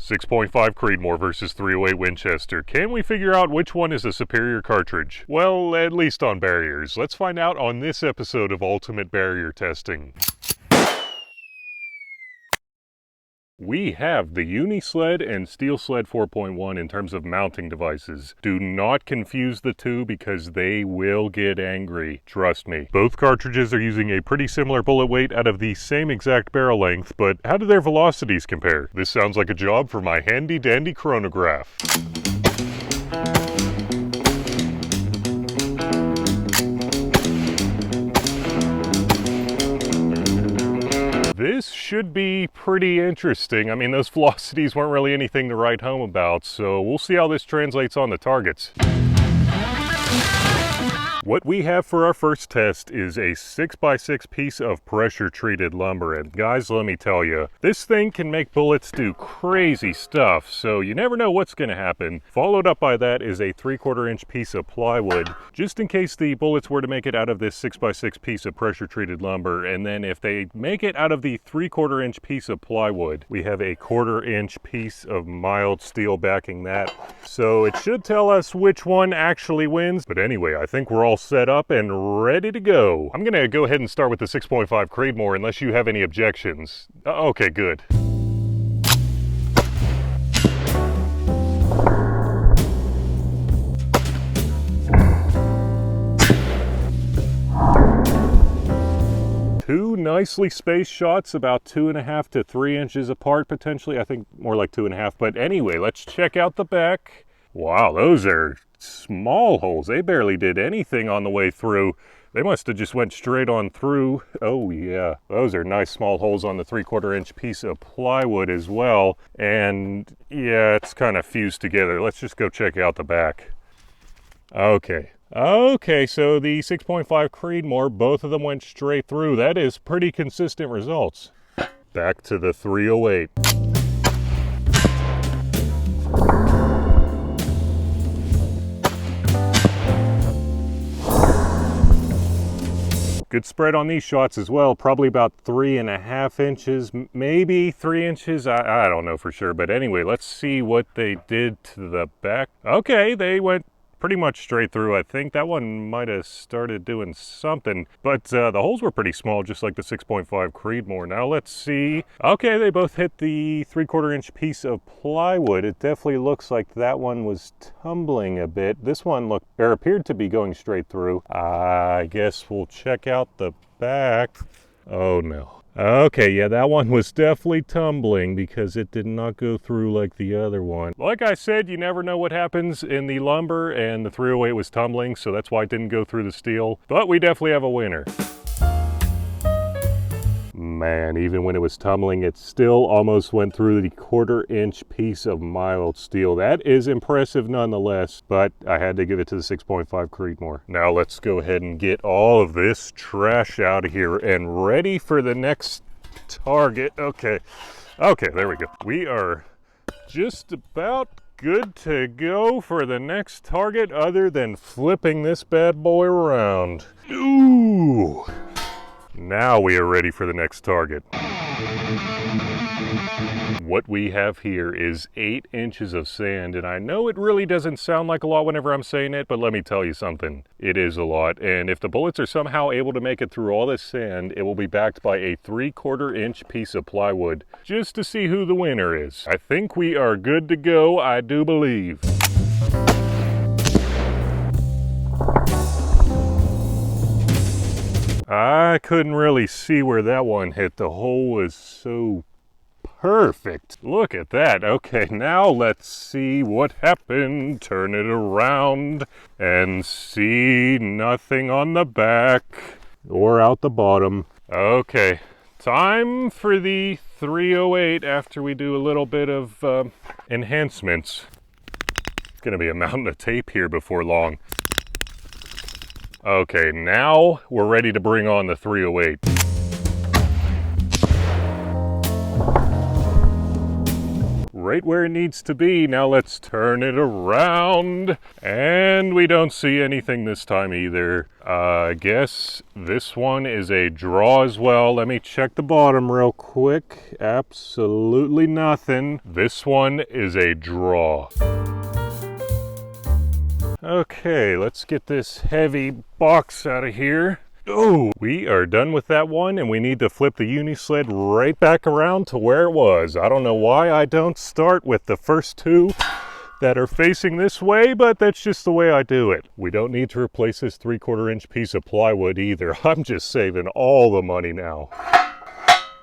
6.5 Creedmoor versus 308 Winchester. Can we figure out which one is a superior cartridge? Well, at least on barriers. Let's find out on this episode of Ultimate Barrier Testing. We have the Uni-Sled and Steel Sled 4.1 in terms of mounting devices. Do not confuse the two because they will get angry. Trust me. Both cartridges are using a pretty similar bullet weight out of the same exact barrel length, but how do their velocities compare? This sounds like a job for my handy dandy chronograph. This should be pretty interesting. I mean, those velocities weren't really anything to write home about, so we'll see how this translates on the targets. What we have for our first test is a 6x6 piece of pressure-treated lumber, and guys, let me tell you, this thing can make bullets do crazy stuff, so you never know what's going to happen. Followed up by that is a 3/4 inch piece of plywood, just in case the bullets were to make it out of this 6x6 piece of pressure-treated lumber, and then if they make it out of the 3/4 inch piece of plywood, we have a 1/4 inch piece of mild steel backing that. So it should tell us which one actually wins, but anyway, I think we're all set up and ready to go. I'm gonna go ahead and start with the 6.5 Creedmoor unless you have any objections. Okay, good. Two nicely spaced shots, about 2.5 to 3 inches apart potentially. I think more like 2.5, but anyway, let's check out the back. Wow, those are small holes. They barely did anything on the way through. They must have just went straight on through. Oh yeah, those are nice small holes on the 3/4 inch piece of plywood as well. And yeah, it's kind of fused together. Let's just go check out the back. Okay, so the 6.5 Creedmoor, both of them went straight through. That is pretty consistent results. Back to the 308. Good spread on these shots as well, probably about 3.5 inches, maybe 3 inches, I don't know for sure, but anyway, let's see what they did to the back. Okay, they went pretty much straight through. I think that one might have started doing something, but the holes were pretty small, just like the 6.5 Creedmoor. Now let's see. Okay, they both hit the 3/4 inch piece of plywood. It definitely looks like that one was tumbling a bit. This one appeared to be going straight through. I guess we'll check out the back. Oh no. Okay, yeah, that one was definitely tumbling because it did not go through like the other one. Like I said, you never know what happens in the lumber, and the 308 was tumbling, so that's why it didn't go through the steel. But we definitely have a winner. Man, even when it was tumbling, it still almost went through the 1/4 inch piece of mild steel. That is impressive nonetheless, but I had to give it to the 6.5 Creedmoor. Now let's go ahead and get all of this trash out of here and ready for the next target. Okay, there we go. We are just about good to go for the next target other than flipping this bad boy around. Ooh! Now we are ready for the next target. What we have here is 8 inches of sand, and I know it really doesn't sound like a lot whenever I'm saying it, but let me tell you something. It is a lot, and if the bullets are somehow able to make it through all this sand, it will be backed by a 3/4 inch piece of plywood, just to see who the winner is. I think we are good to go, I do believe. I couldn't really see where that one hit. The hole was so perfect. Look at that. Okay, now let's see what happened. Turn it around and see nothing on the back or out the bottom. Okay, time for the 308 after we do a little bit of enhancements. It's gonna be a mountain of tape here before long. Okay, now we're ready to bring on the 308. right where it needs to be. Now let's turn it around. And we don't see anything this time either. I guess this one is a draw as well. Let me check the bottom real quick. Absolutely nothing. This one is a draw. Okay, let's get this heavy box out of here. Oh, we are done with that one, and we need to flip the uni-sled right back around to where it was. I don't know why I don't start with the first two that are facing this way, but that's just the way I do it. We don't need to replace this 3/4 inch piece of plywood either. I'm just saving all the money now.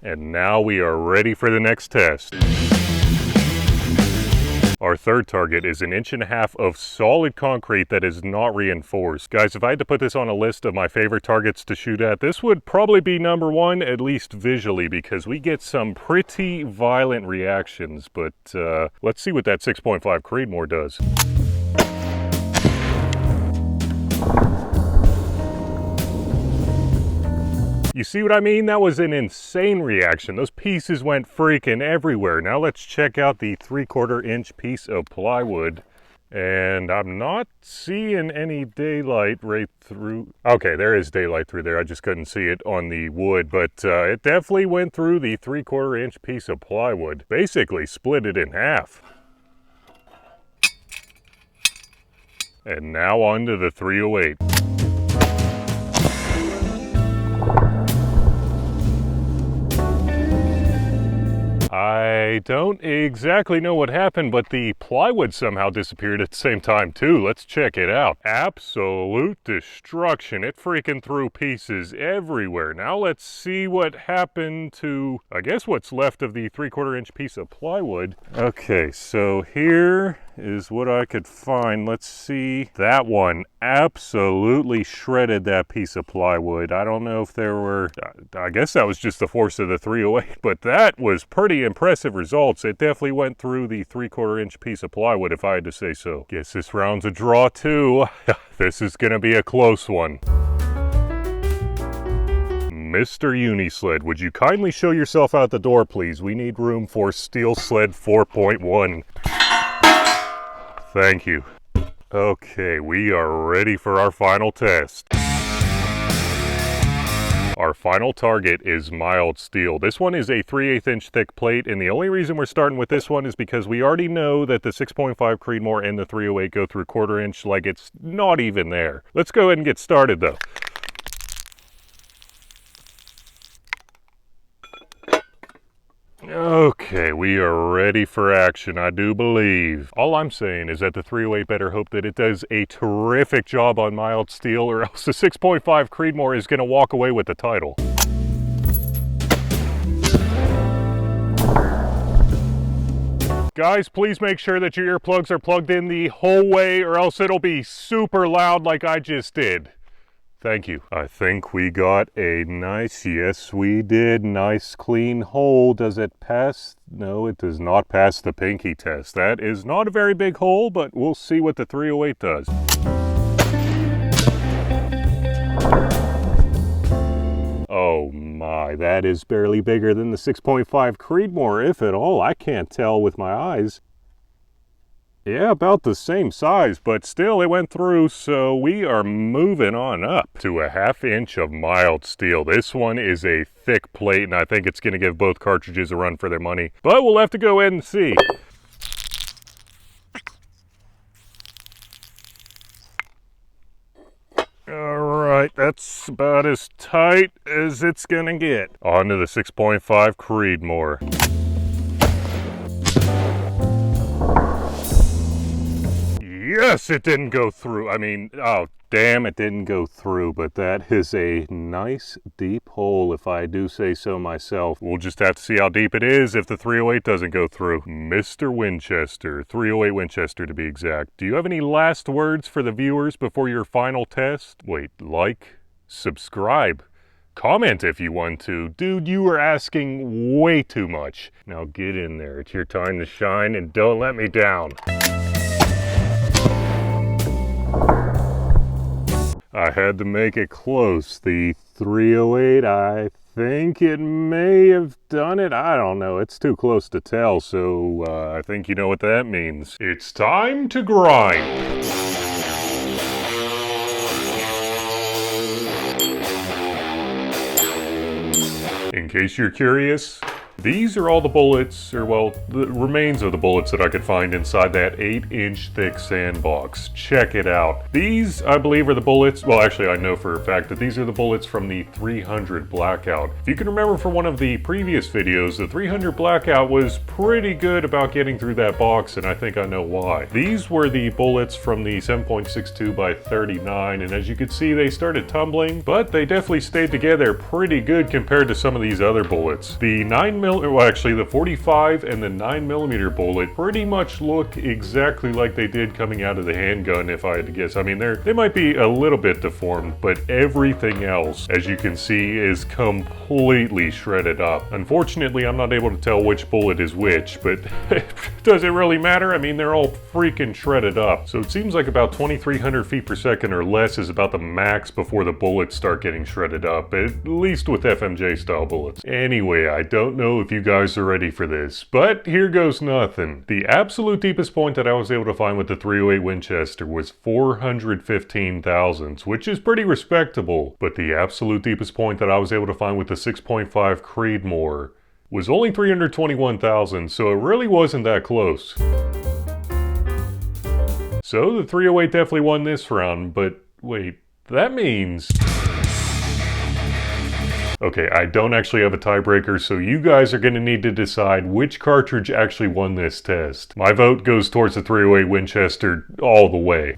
And now we are ready for the next test. Our third target is 1.5 inches of solid concrete that is not reinforced. Guys, if I had to put this on a list of my favorite targets to shoot at, this would probably be number one, at least visually, because we get some pretty violent reactions. But let's see what that 6.5 Creedmoor does. You see what I mean? That was an insane reaction. Those pieces went freaking everywhere. Now let's check out the 3/4 inch piece of plywood. And I'm not seeing any daylight right through. Okay, there is daylight through there. I just couldn't see it on the wood, but it definitely went through the 3/4 inch piece of plywood. Basically split it in half. And now on to the 308. I don't exactly know what happened, but the plywood somehow disappeared at the same time too. Let's check it out. Absolute destruction. It freaking threw pieces everywhere. Now let's see what happened to, I guess, what's left of the 3/4 inch piece of plywood. Okay, so here is what I could find. Let's see. That one absolutely shredded that piece of plywood. I don't know if there were, I guess that was just the force of the 308, but that was pretty impressive results. It definitely went through the 3/4 inch piece of plywood, if I had to say so. Guess this round's a draw too. This is gonna be a close one. Mr. Unisled, would you kindly show yourself out the door, please? We need room for Steel Sled 4.1. Thank you. Okay, we are ready for our final test. Our final target is mild steel. This one is a 3/8 inch thick plate, and the only reason we're starting with this one is because we already know that the 6.5 Creedmoor and the 308 go through 1/4 inch like it's not even there. Let's go ahead and get started though. Okay, we are ready for action, I do believe. All I'm saying is that the 308 better hope that it does a terrific job on mild steel, or else the 6.5 Creedmoor is going to walk away with the title. Guys, please make sure that your earplugs are plugged in the whole way, or else it'll be super loud like I just did. Thank you. I think we got a nice, yes we did, nice clean hole. Does it pass? No, it does not pass the pinky test. That is not a very big hole, but we'll see what the 308 does. Oh my, that is barely bigger than the 6.5 Creedmoor, if at all. I can't tell with my eyes. Yeah, about the same size, but still it went through, so we are moving on up to a 1/2 inch of mild steel. This one is a thick plate, and I think it's going to give both cartridges a run for their money, but we'll have to go ahead and see. Alright, that's about as tight as it's going to get. On to the 6.5 Creedmoor. Yes, it didn't go through. I mean, oh, damn, it didn't go through, but that is a nice deep hole, if I do say so myself. We'll just have to see how deep it is if the 308 doesn't go through. Mr. Winchester, 308 Winchester to be exact. Do you have any last words for the viewers before your final test? Wait, like, subscribe, comment if you want to. Dude, you are asking way too much. Now get in there. It's your time to shine, and don't let me down. I had to make it close. The 308, I think it may have done it. I don't know. It's too close to tell, so I think you know what that means. It's time to grind. In case you're curious, these are all the bullets, or well, the remains of the bullets that I could find inside that 8-inch thick sandbox. Check it out. These, I believe, are the bullets. Well, actually, I know for a fact that these are the bullets from the 300 Blackout. If you can remember from one of the previous videos, the 300 Blackout was pretty good about getting through that box, and I think I know why. These were the bullets from the 7.62 by 39, and as you can see, they started tumbling, but they definitely stayed together pretty good compared to some of these other bullets. The 9mm, well, actually, the 45 and the 9mm bullet pretty much look exactly like they did coming out of the handgun, if I had to guess. I mean, they might be a little bit deformed, but everything else, as you can see, is completely shredded up. Unfortunately, I'm not able to tell which bullet is which, but does it really matter? I mean, they're all freaking shredded up. So it seems like about 2,300 feet per second or less is about the max before the bullets start getting shredded up, at least with FMJ style bullets. Anyway, I don't know if you guys are ready for this, but here goes nothing. The absolute deepest point that I was able to find with the 308 Winchester was 415 thousandths, which is pretty respectable, but the absolute deepest point that I was able to find with the 6.5 Creedmoor was only 321 thousandths, so it really wasn't that close. So the 308 definitely won this round, but wait, that means... Okay, I don't actually have a tiebreaker, so you guys are going to need to decide which cartridge actually won this test. My vote goes towards the 308 Winchester all the way.